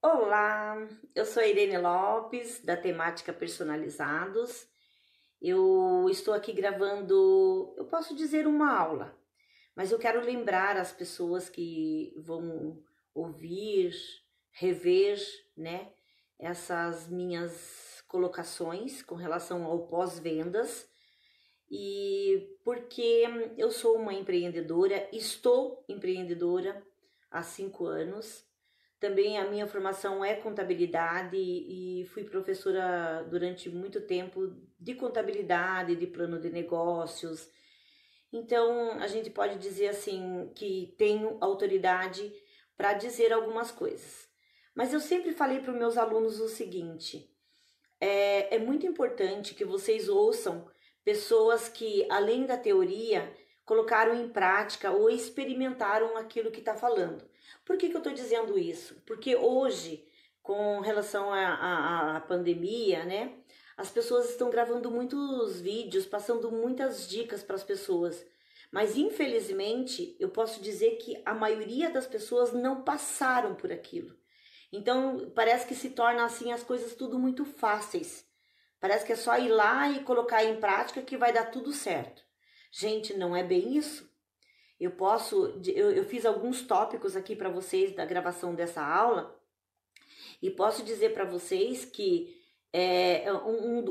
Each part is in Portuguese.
Olá, eu sou a Irene Lopes, da temática Personalizados. Eu estou aqui gravando, eu posso dizer uma aula, mas eu quero lembrar as pessoas que vão ouvir, rever, né, essas minhas colocações com relação ao pós-vendas e porque eu sou uma empreendedora, estou empreendedora há 5 anos. Também a minha formação é contabilidade e fui professora durante muito tempo de contabilidade, de plano de negócios. Então, a gente pode dizer assim que tenho autoridade para dizer algumas coisas. Mas eu sempre falei para os meus alunos o seguinte: é muito importante que vocês ouçam pessoas que, além da teoria, colocaram em prática ou experimentaram aquilo que está falando. Por que eu estou dizendo isso? Porque hoje, com relação à pandemia, né, as pessoas estão gravando muitos vídeos, passando muitas dicas para as pessoas. Mas, infelizmente, eu posso dizer que a maioria das pessoas não passaram por aquilo. Então, parece que se torna assim as coisas tudo muito fáceis. Parece que é só ir lá e colocar em prática que vai dar tudo certo. Gente, não é bem isso. Eu fiz alguns tópicos aqui para vocês da gravação dessa aula e posso dizer para vocês que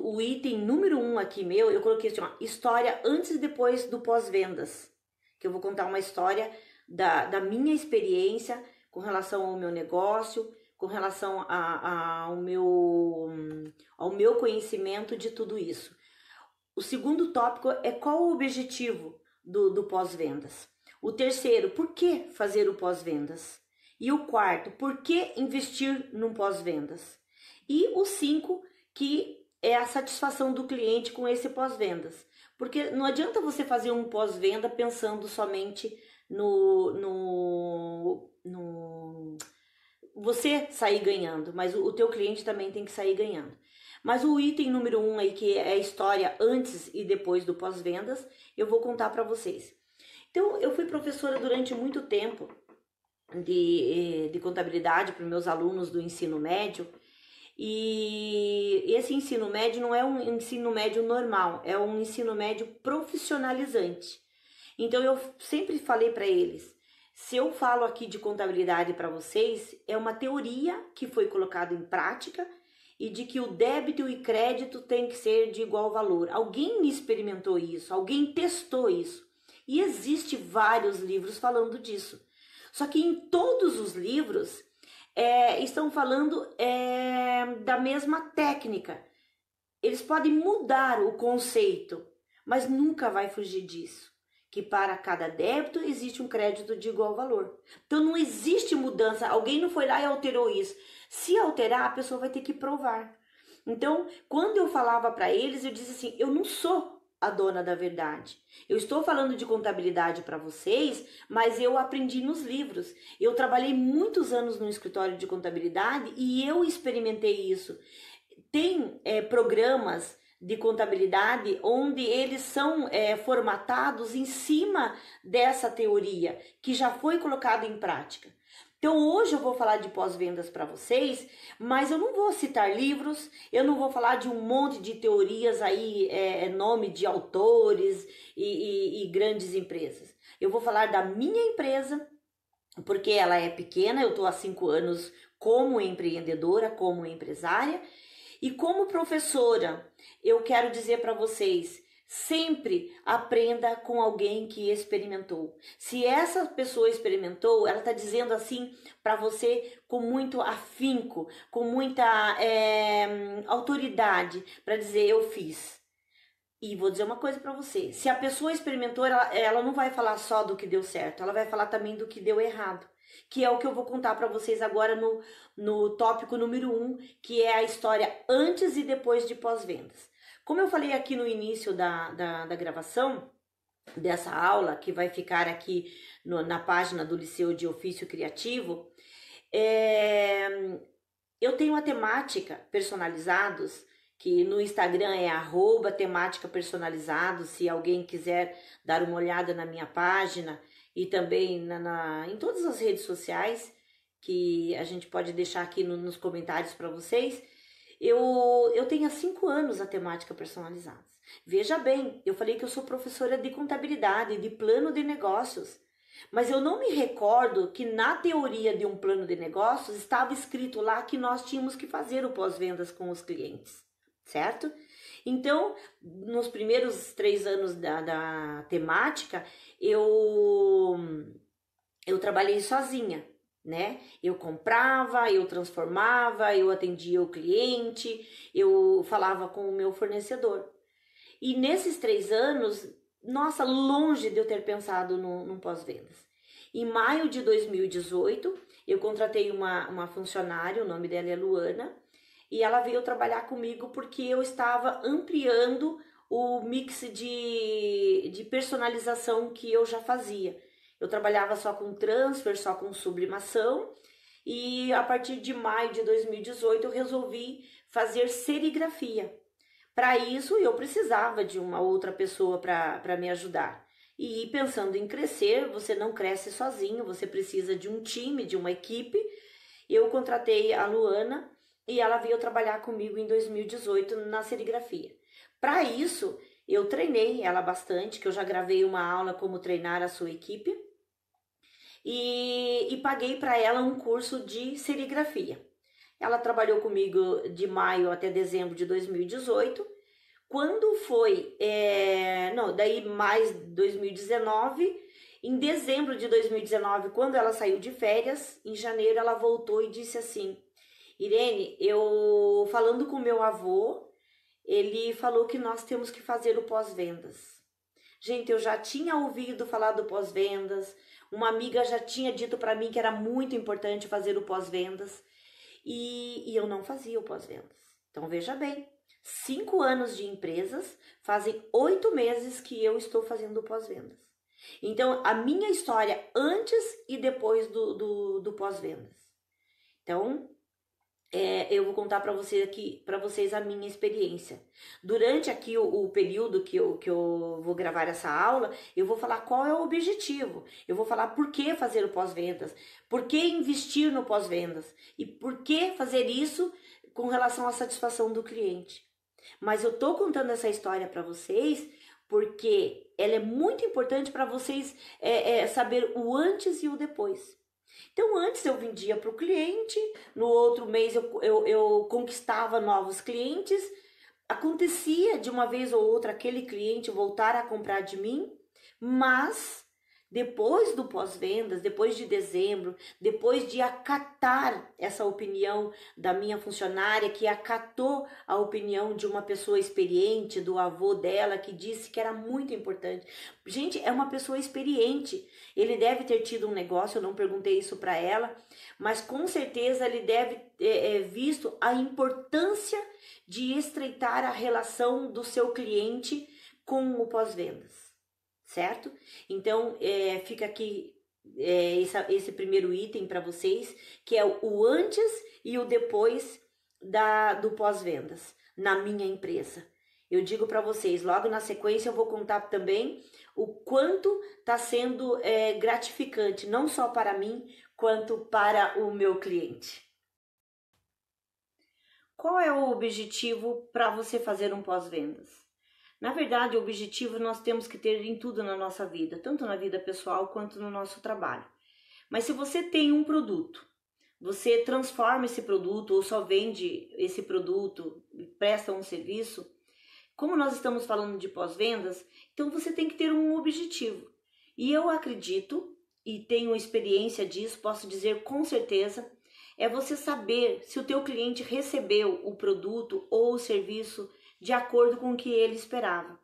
o item número 1 aqui meu, eu coloquei assim, ó, história antes e depois do pós-vendas. Que eu vou contar uma história da minha experiência com relação ao meu negócio, com relação ao meu conhecimento de tudo isso. O segundo tópico é qual o objetivo do pós-vendas. O terceiro, por que fazer o pós-vendas? E o quarto, por que investir num pós-vendas? E o cinco, que é a satisfação do cliente com esse pós-vendas. Porque não adianta você fazer um pós-venda pensando somente no você sair ganhando, mas o teu cliente também tem que sair ganhando. Mas o item número 1 aí, que é a história antes e depois do pós-vendas, eu vou contar para vocês. Então, eu fui professora durante muito tempo de contabilidade para os meus alunos do ensino médio. E esse ensino médio não é um ensino médio normal, é um ensino médio profissionalizante. Então eu sempre falei para eles, se eu falo aqui de contabilidade para vocês, é uma teoria que foi colocada em prática e de que o débito e crédito tem que ser de igual valor. Alguém experimentou isso, alguém testou isso. E existe vários livros falando disso. Só que em todos os livros estão falando da mesma técnica. Eles podem mudar o conceito, mas nunca vai fugir disso. Que para cada débito existe um crédito de igual valor. Então não existe mudança. Alguém não foi lá e alterou isso. Se alterar, a pessoa vai ter que provar. Então, quando eu falava para eles, eu disse assim: eu não sou a dona da verdade. Eu estou falando de contabilidade para vocês, mas eu aprendi nos livros. Eu trabalhei muitos anos no escritório de contabilidade e eu experimentei isso. Tem programas de contabilidade onde eles são formatados em cima dessa teoria que já foi colocada em prática. Então hoje eu vou falar de pós-vendas para vocês, mas eu não vou citar livros, eu não vou falar de um monte de teorias aí, nome de autores e grandes empresas. Eu vou falar da minha empresa, porque ela é pequena, eu estou há 5 anos como empreendedora, como empresária, e como professora, eu quero dizer para vocês, sempre aprenda com alguém que experimentou. Se essa pessoa experimentou, ela está dizendo assim para você com muito afinco, com muita autoridade, para dizer eu fiz. E vou dizer uma coisa para você, se a pessoa experimentou, ela não vai falar só do que deu certo, ela vai falar também do que deu errado, que é o que eu vou contar para vocês agora no tópico número 1, que é a história antes e depois de pós-vendas. Como eu falei aqui no início da gravação dessa aula, que vai ficar aqui na página do Liceu de Ofício Criativo, eu tenho a temática personalizados, que no Instagram é @temática personalizados, se alguém quiser dar uma olhada na minha página e também em todas as redes sociais. que a gente pode deixar aqui nos comentários para vocês. Eu tenho há 5 anos a temática personalizada. Veja bem, eu falei que eu sou professora de contabilidade, de plano de negócios, mas eu não me recordo que na teoria de um plano de negócios estava escrito lá que nós tínhamos que fazer o pós-vendas com os clientes, certo? Então, nos primeiros 3 anos da temática, eu trabalhei sozinha, né? Eu comprava, eu transformava, eu atendia o cliente, eu falava com o meu fornecedor. E nesses 3 anos, nossa, longe de eu ter pensado num pós-vendas. Em maio de 2018, eu contratei uma funcionária, o nome dela é Luana, e ela veio trabalhar comigo porque eu estava ampliando o mix de personalização que eu já fazia. Eu trabalhava só com transfer, só com sublimação, e a partir de maio de 2018 eu resolvi fazer serigrafia. Para isso eu precisava de uma outra pessoa para me ajudar. E pensando em crescer, você não cresce sozinho, você precisa de um time, de uma equipe. Eu contratei a Luana e ela veio trabalhar comigo em 2018 na serigrafia. Para isso, eu treinei ela bastante, que eu já gravei uma aula como treinar a sua equipe. E paguei para ela um curso de serigrafia. Ela trabalhou comigo de maio até dezembro de 2018. Quando foi, daí mais 2019, em dezembro de 2019, quando ela saiu de férias, em janeiro ela voltou e disse assim: Irene, eu falando com meu avô, ele falou que nós temos que fazer o pós-vendas. Gente, eu já tinha ouvido falar do pós-vendas, uma amiga já tinha dito para mim que era muito importante fazer o pós-vendas e eu não fazia o pós-vendas. Então veja bem, 5 anos de empresas, fazem 8 meses que eu estou fazendo o pós-vendas. Então a minha história antes e depois do pós-vendas. Então eu vou contar para vocês a minha experiência. Durante aqui o período que eu vou gravar essa aula, eu vou falar qual é o objetivo. Eu vou falar por que fazer o pós-vendas, por que investir no pós-vendas e por que fazer isso com relação à satisfação do cliente. Mas eu tô contando essa história para vocês porque ela é muito importante para vocês saber o antes e o depois. Então, antes eu vendia para o cliente, no outro mês eu conquistava novos clientes, acontecia de uma vez ou outra aquele cliente voltar a comprar de mim, mas depois do pós-vendas, depois de dezembro, depois de acatar essa opinião da minha funcionária, que acatou a opinião de uma pessoa experiente, do avô dela, que disse que era muito importante. Gente, é uma pessoa experiente, ele deve ter tido um negócio, eu não perguntei isso para ela, mas com certeza ele deve ter visto a importância de estreitar a relação do seu cliente com o pós-vendas. Certo? Então, fica aqui esse primeiro item para vocês, que é o antes e o depois do pós-vendas na minha empresa. Eu digo para vocês, logo na sequência eu vou contar também o quanto está sendo gratificante, não só para mim, quanto para o meu cliente. Qual é o objetivo para você fazer um pós-vendas? Na verdade, o objetivo nós temos que ter em tudo na nossa vida, tanto na vida pessoal quanto no nosso trabalho. Mas se você tem um produto, você transforma esse produto ou só vende esse produto, presta um serviço, como nós estamos falando de pós-vendas, então você tem que ter um objetivo. E eu acredito, e tenho experiência disso, posso dizer com certeza, é você saber se o teu cliente recebeu o produto ou o serviço de acordo com o que ele esperava.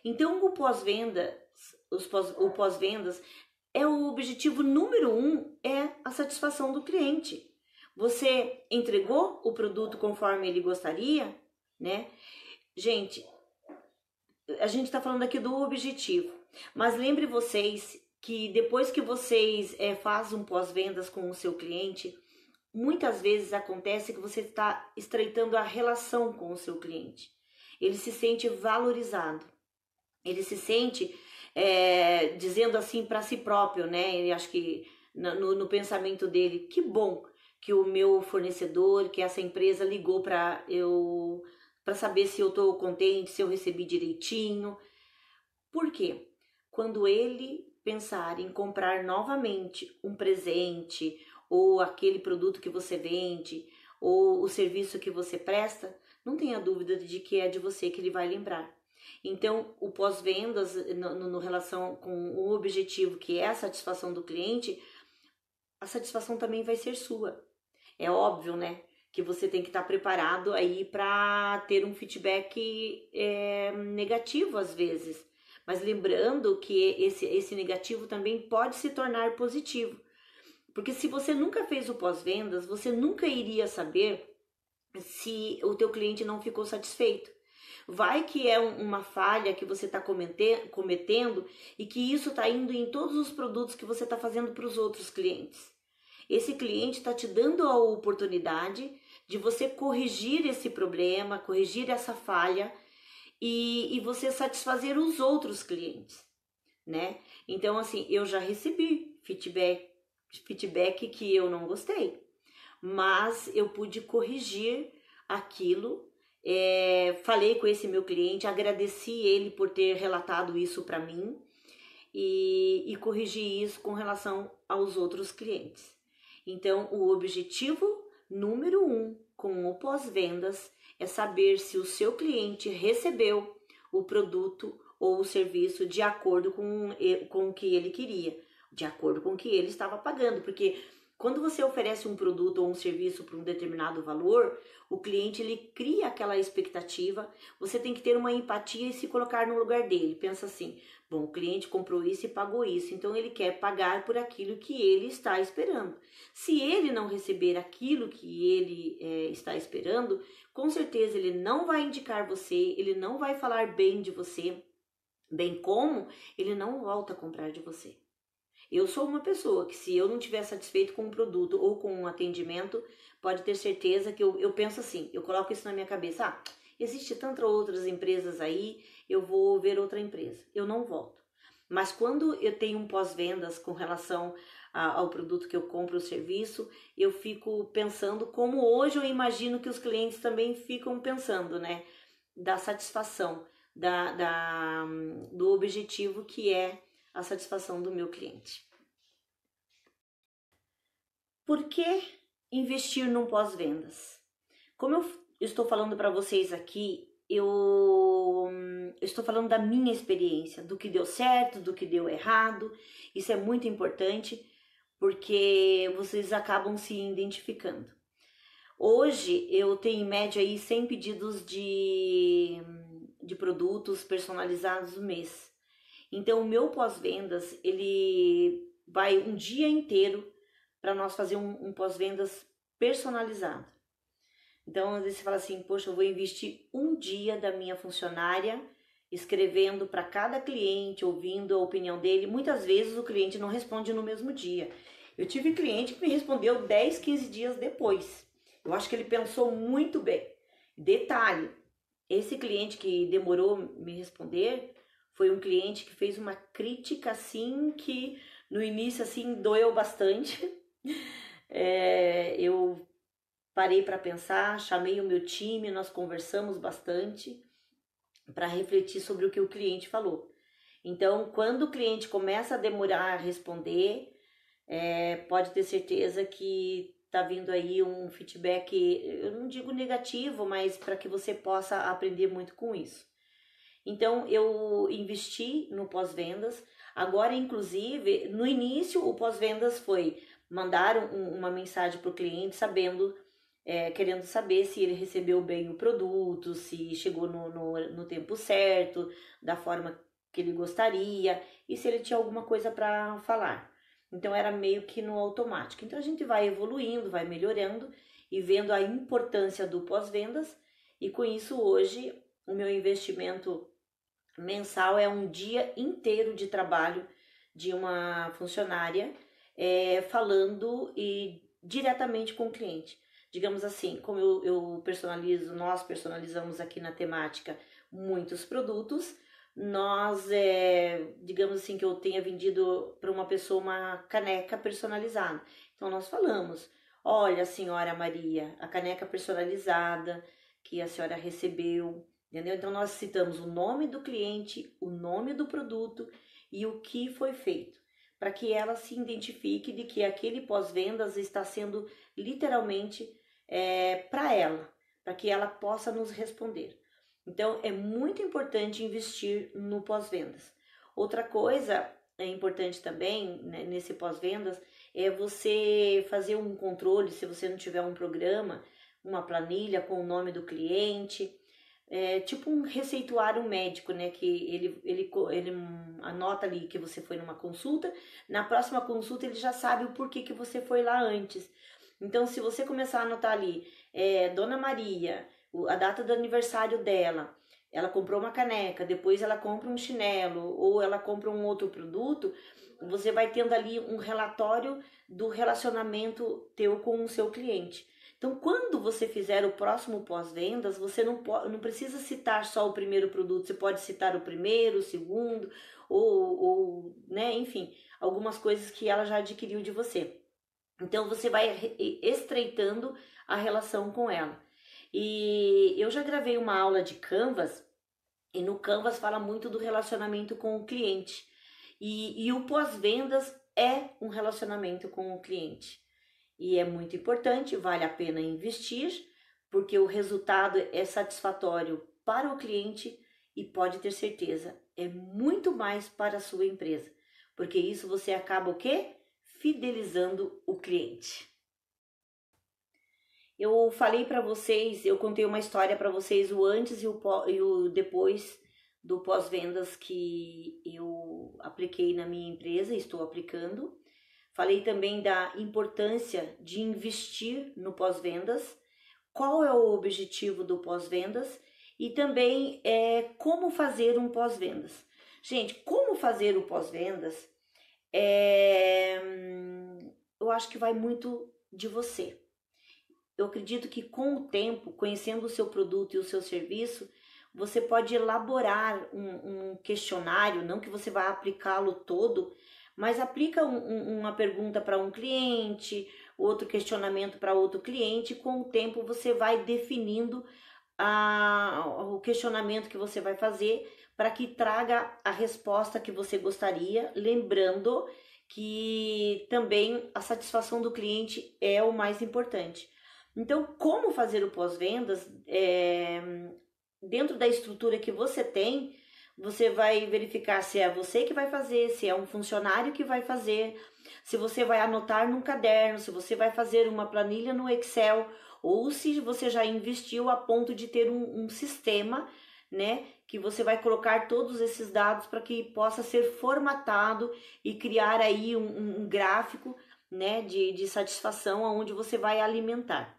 Então, o pós-vendas é o objetivo número 1, é a satisfação do cliente. Você entregou o produto conforme ele gostaria, né? Gente, a gente está falando aqui do objetivo, mas lembre vocês que depois que vocês fazem um pós-vendas com o seu cliente, muitas vezes acontece que você está estreitando a relação com o seu cliente. Ele se sente valorizado, ele se sente dizendo assim para si próprio, né? Eu acho que no pensamento dele, que bom que o meu fornecedor, que essa empresa ligou para saber se eu estou contente, se eu recebi direitinho. Por quê? Quando ele pensar em comprar novamente um presente, ou aquele produto que você vende, ou o serviço que você presta, não tenha dúvida de que é de você que ele vai lembrar. Então, o pós-vendas, no relação com o objetivo que é a satisfação do cliente, a satisfação também vai ser sua. É óbvio, né? Que você tem que estar preparado aí para ter um feedback negativo às vezes. Mas lembrando que esse negativo também pode se tornar positivo. Porque se você nunca fez o pós-vendas, você nunca iria saber se o teu cliente não ficou satisfeito. Vai que é uma falha que você está cometendo e que isso está indo em todos os produtos que você está fazendo para os outros clientes. Esse cliente está te dando a oportunidade de você corrigir esse problema, corrigir essa falha e você satisfazer os outros clientes, né? Então, assim, eu já recebi feedback que eu não gostei, mas eu pude corrigir aquilo. Falei com esse meu cliente, agradeci ele por ter relatado isso para mim e corrigi isso com relação aos outros clientes. Então, o objetivo número 1 com o pós-vendas é saber se o seu cliente recebeu o produto ou o serviço de acordo com o que ele queria, de acordo com o que ele estava pagando, porque quando você oferece um produto ou um serviço por um determinado valor, o cliente ele cria aquela expectativa, você tem que ter uma empatia e se colocar no lugar dele. Pensa assim, bom, o cliente comprou isso e pagou isso, então ele quer pagar por aquilo que ele está esperando. Se ele não receber aquilo que ele está esperando, com certeza ele não vai indicar você, ele não vai falar bem de você, bem como ele não volta a comprar de você. Eu sou uma pessoa que se eu não estiver satisfeito com um produto ou com um atendimento, pode ter certeza que eu penso assim, eu coloco isso na minha cabeça, existe tantas outras empresas aí, eu vou ver outra empresa, eu não volto. Mas quando eu tenho um pós-vendas com relação ao produto que eu compro, o serviço, eu fico pensando como hoje eu imagino que os clientes também ficam pensando, né? Da satisfação, do objetivo que é a satisfação do meu cliente. Por que investir num pós-vendas? Como eu estou falando para vocês aqui, eu estou falando da minha experiência, do que deu certo, do que deu errado. Isso é muito importante porque vocês acabam se identificando. Hoje eu tenho em média aí 100 pedidos de produtos personalizados no mês. Então, o meu pós-vendas, ele vai um dia inteiro para nós fazer um pós-vendas personalizado. Então, às vezes você fala assim, poxa, eu vou investir um dia da minha funcionária escrevendo para cada cliente, ouvindo a opinião dele. Muitas vezes o cliente não responde no mesmo dia. Eu tive cliente que me respondeu 10, 15 dias depois. Eu acho que ele pensou muito bem. Detalhe, esse cliente que demorou me responder foi um cliente que fez uma crítica assim que no início assim doeu bastante. Eu parei para pensar, chamei o meu time, nós conversamos bastante para refletir sobre o que o cliente falou. Então, quando o cliente começa a demorar a responder, pode ter certeza que tá vindo aí um feedback, eu não digo negativo, mas para que você possa aprender muito com isso. Então, eu investi no pós-vendas. Agora, inclusive, no início, o pós-vendas foi mandar uma mensagem para o cliente querendo saber se ele recebeu bem o produto, se chegou no tempo certo, da forma que ele gostaria e se ele tinha alguma coisa para falar. Então, era meio que no automático. Então, a gente vai evoluindo, vai melhorando e vendo a importância do pós-vendas. E com isso, hoje, o meu investimento mensal é um dia inteiro de trabalho de uma funcionária falando diretamente com o cliente. Digamos assim, como nós personalizamos aqui na temática muitos produtos, nós, digamos assim, que eu tenha vendido para uma pessoa uma caneca personalizada. Então nós falamos, olha, senhora Maria, a caneca personalizada que a senhora recebeu, entendeu? Então nós citamos o nome do cliente, o nome do produto e o que foi feito, para que ela se identifique de que aquele pós-vendas está sendo literalmente para ela, para que ela possa nos responder. Então é muito importante investir no pós-vendas. Outra coisa importante também, né, nesse pós-vendas é você fazer um controle, se você não tiver um programa, uma planilha com o nome do cliente, tipo um receituário médico, né? Que ele anota ali que você foi numa consulta, na próxima consulta ele já sabe o porquê que você foi lá antes. Então, se você começar a anotar ali, Dona Maria, a data do aniversário dela, ela comprou uma caneca, depois ela compra um chinelo ou ela compra um outro produto, você vai tendo ali um relatório do relacionamento teu com o seu cliente. Então, quando você fizer o próximo pós-vendas, você não precisa citar só o primeiro produto, você pode citar o primeiro, o segundo, ou né, enfim, algumas coisas que ela já adquiriu de você. Então, você vai estreitando a relação com ela. E eu já gravei uma aula de Canvas, e no Canvas fala muito do relacionamento com o cliente. E o pós-vendas é um relacionamento com o cliente. E é muito importante, vale a pena investir, porque o resultado é satisfatório para o cliente e pode ter certeza, é muito mais para a sua empresa, porque isso você acaba o quê? Fidelizando o cliente. Eu falei para vocês, eu contei uma história para vocês, o antes e o depois do pós-vendas que eu apliquei na minha empresa, estou aplicando. Falei também da importância de investir no pós-vendas, qual é o objetivo do pós-vendas e também como fazer um pós-vendas. Gente, como fazer o pós-vendas, eu acho que vai muito de você. Eu acredito que com o tempo, conhecendo o seu produto e o seu serviço, você pode elaborar um questionário, não que você vá aplicá-lo todo, mas aplica uma pergunta para um cliente, outro questionamento para outro cliente, e com o tempo você vai definindo o questionamento que você vai fazer para que traga a resposta que você gostaria, lembrando que também a satisfação do cliente é o mais importante. Então, como fazer o pós-vendas? Dentro da estrutura que você tem, você vai verificar se é você que vai fazer, se é um funcionário que vai fazer, se você vai anotar num caderno, se você vai fazer uma planilha no Excel, ou se você já investiu a ponto de ter um sistema, né, que você vai colocar todos esses dados para que possa ser formatado e criar aí um gráfico, né, de satisfação onde você vai alimentar.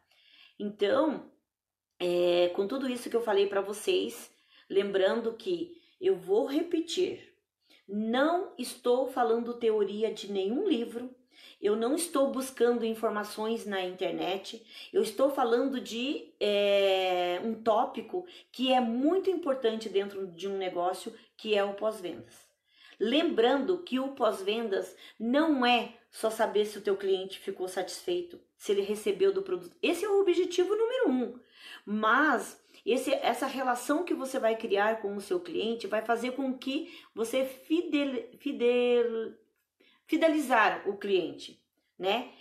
Então, com tudo isso que eu falei para vocês, lembrando que eu vou repetir, não estou falando teoria de nenhum livro, eu não estou buscando informações na internet, eu estou falando de um tópico que é muito importante dentro de um negócio, que é o pós-vendas. Lembrando que o pós-vendas não é só saber se o teu cliente ficou satisfeito, se ele recebeu do produto. Esse é o objetivo número 1. Mas essa relação que você vai criar com o seu cliente vai fazer com que você fidelizar o cliente, né?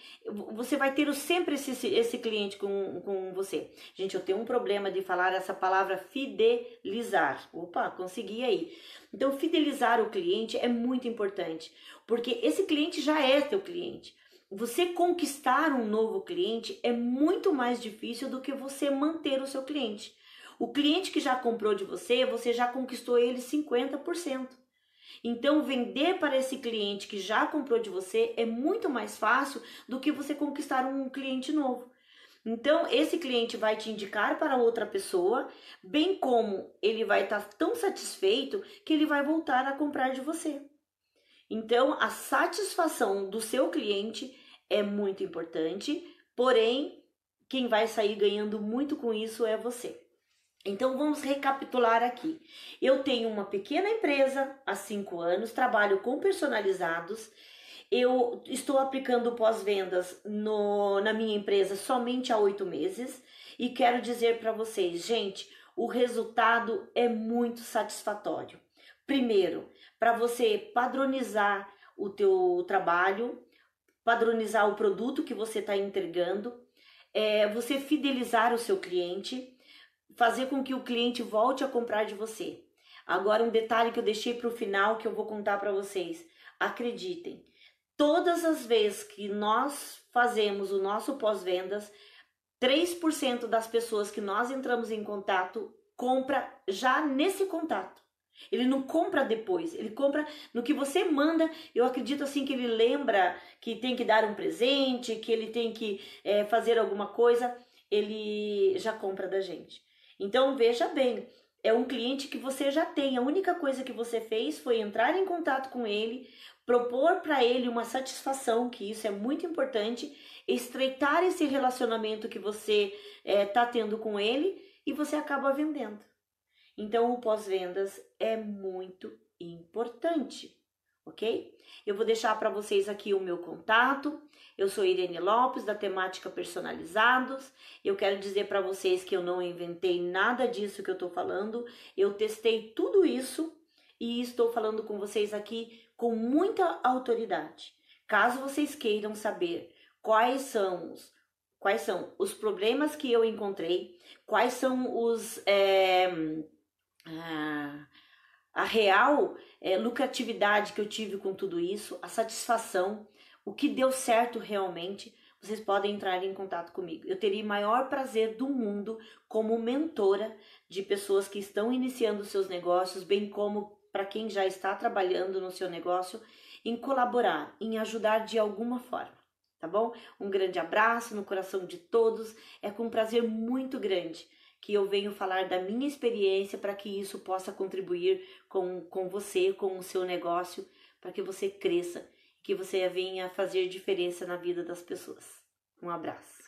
Você vai ter sempre esse cliente com você. Gente, eu tenho um problema de falar essa palavra fidelizar. Opa, consegui aí. Então, fidelizar o cliente é muito importante, porque esse cliente já é teu cliente. Você conquistar um novo cliente é muito mais difícil do que você manter o seu cliente. O cliente que já comprou de você, você já conquistou ele 50%. Então, vender para esse cliente que já comprou de você é muito mais fácil do que você conquistar um cliente novo. Então, esse cliente vai te indicar para outra pessoa, bem como ele vai estar tão satisfeito que ele vai voltar a comprar de você. Então, a satisfação do seu cliente é muito importante, porém, quem vai sair ganhando muito com isso é você. Então vamos recapitular aqui. Eu tenho uma pequena empresa há 5 anos, trabalho com personalizados. Eu estou aplicando pós-vendas na minha empresa somente há 8 meses e quero dizer para vocês, gente, o resultado é muito satisfatório. Primeiro, para você padronizar o teu trabalho, padronizar o produto que você está entregando, você fidelizar o seu cliente, fazer com que o cliente volte a comprar de você. Agora um detalhe que eu deixei para o final que eu vou contar para vocês. Acreditem, todas as vezes que nós fazemos o nosso pós-vendas, 3% das pessoas que nós entramos em contato compra já nesse contato. Ele não compra depois, ele compra no que você manda. Eu acredito assim que ele lembra que tem que dar um presente, que ele tem que fazer alguma coisa, ele já compra da gente. Então veja bem, é um cliente que você já tem. A única coisa que você fez foi entrar em contato com ele, propor para ele uma satisfação, que isso é muito importante, estreitar esse relacionamento que você está tendo com ele e você acaba vendendo. Então o pós-vendas é muito importante, ok? Eu vou deixar para vocês aqui o meu contato. Eu sou Irene Lopes, da Temática Personalizados. Eu quero dizer para vocês que eu não inventei nada disso que eu estou falando. Eu testei tudo isso e estou falando com vocês aqui com muita autoridade. Caso vocês queiram saber quais são os problemas que eu encontrei, quais são a real lucratividade que eu tive com tudo isso, a satisfação, o que deu certo realmente, vocês podem entrar em contato comigo. Eu teria o maior prazer do mundo como mentora de pessoas que estão iniciando seus negócios, bem como para quem já está trabalhando no seu negócio, em colaborar, em ajudar de alguma forma, tá bom? Um grande abraço no coração de todos, é com um prazer muito grande que eu venho falar da minha experiência para que isso possa contribuir com você, com o seu negócio, para que você cresça, que você venha fazer diferença na vida das pessoas. Um abraço.